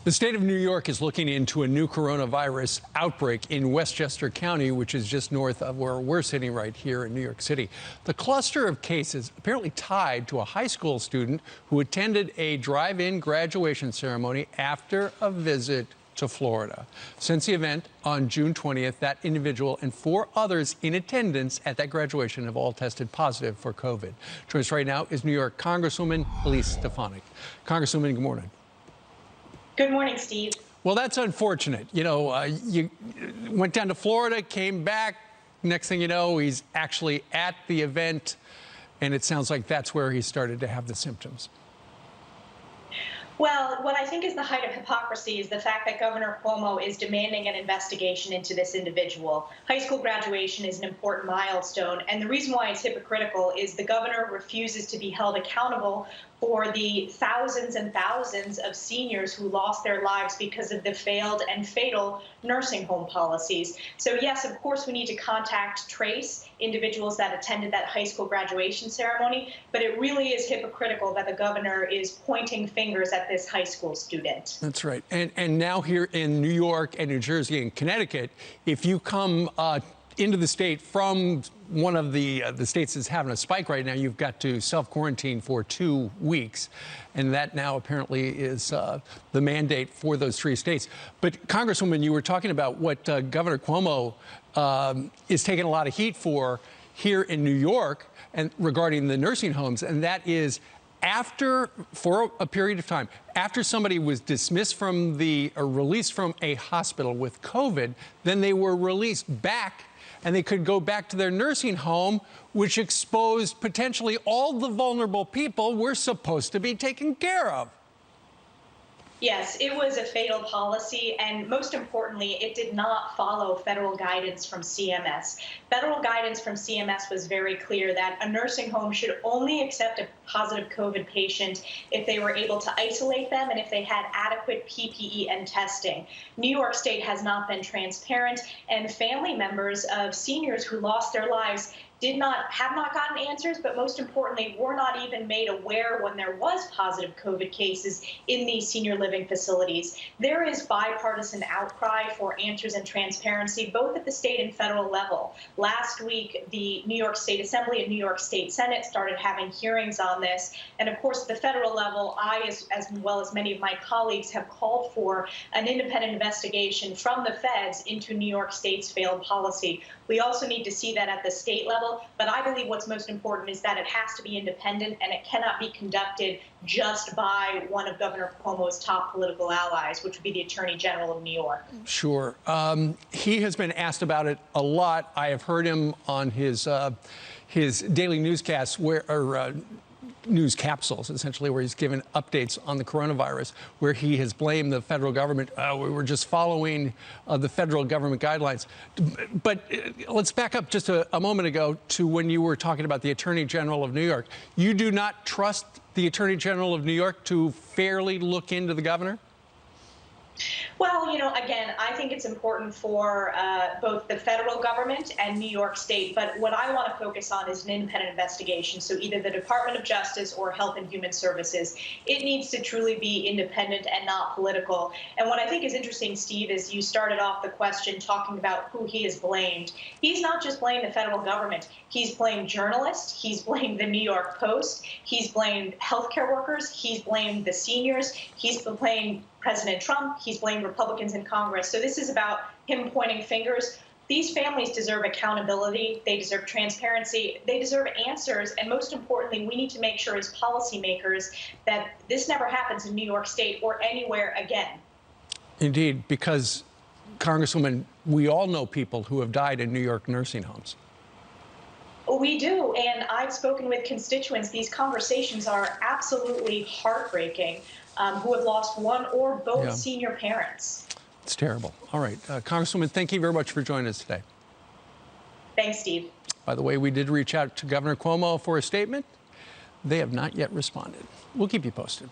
The state of New York is looking into a new coronavirus outbreak in Westchester County, which is just north of where we're sitting right here in New York City. The cluster of cases apparently tied to a high school student who attended a drive-in graduation ceremony after a visit to Florida. Since the event on June 20th, that individual and 4 others in attendance at that graduation have all tested positive for COVID. Joining us right now is New York Congresswoman Elise Stefanik. Congresswoman, good morning. Good morning, Steve. Well, that's unfortunate. You went down to Florida, came back. Next thing you know, he's actually at the event, and it sounds like that's where he started to have the symptoms. Well, what I think is the height of hypocrisy is the fact that Governor Cuomo is demanding an investigation into this individual. High school graduation is an important milestone, and the reason why it's hypocritical is the governor refuses to be held accountable for the thousands and thousands of seniors who lost their lives because of the failed and fatal nursing home policies. So yes, of course, we need to trace individuals that attended that high school graduation ceremony, but it really is hypocritical that the governor is pointing fingers at this high school student. That's right. And now here in New York and New Jersey and Connecticut, if you come into the state from one of the states that's having a spike right now, you've got to self-quarantine for 2 weeks. And that now apparently is the mandate for those 3 states. But Congresswoman, you were talking about what Governor Cuomo is taking a lot of heat for here in New York and regarding the nursing homes. And that is for a period of time, after somebody was dismissed from or released from a hospital with COVID, then they were released back and they could go back to their nursing home, which exposed potentially all the vulnerable people we're supposed to be taking care of. Yes, it was a fatal policy, and most importantly, it did not follow federal guidance from CMS. Federal guidance from CMS was very clear that a nursing home should only accept a positive COVID patient if they were able to isolate them and if they had adequate PPE and testing. New York State has not been transparent, and family members of seniors who lost their lives have not gotten answers, but most importantly, were not even made aware when there was positive COVID cases in these senior living facilities. There is bipartisan outcry for answers and transparency, both at the state and federal level. Last week, the New York State Assembly and New York State Senate started having hearings on this. And of course, at the federal level, I, as well as many of my colleagues, have called for an independent investigation from the feds into New York State's failed policy. We also need to see that at the state level, but I believe what's most important is that it has to be independent and it cannot be conducted just by one of Governor Cuomo's top political allies, which would be the Attorney General of New York. Sure. He has been asked about it a lot. I have heard him on his daily newscasts news capsules, essentially, where he's given updates on the coronavirus, where he has blamed the federal government. We were just following the federal government guidelines. But let's back up just a moment ago to when you were talking about the Attorney General of New York. You do not trust the Attorney General of New York to fairly look into the governor? Well, again, I think it's important for both the federal government and New York State, but what I want to focus on is an independent investigation. So either the Department of Justice or Health and Human Services. It needs to truly be independent and not political. And what I think is interesting, Steve, is you started off the question talking about who he has blamed. He's not just blamed the federal government. He's blamed journalists. He's blamed the New York Post. He's blamed healthcare workers. He's blamed the seniors. He's blamed President Trump. He's blamed Republicans in Congress. So this is about him pointing fingers. These families deserve accountability. They deserve transparency. They deserve answers. And most importantly, we need to make sure as policymakers that this never happens in New York State or anywhere again. Indeed, because, Congresswoman, we all know people who have died in New York nursing homes. We do, and I've spoken with constituents. These conversations are absolutely heartbreaking, who have lost one or both senior parents. It's terrible. All right. Congresswoman, thank you very much for joining us today. Thanks, Steve. By the way, we did reach out to Governor Cuomo for a statement. They have not yet responded. We'll keep you posted.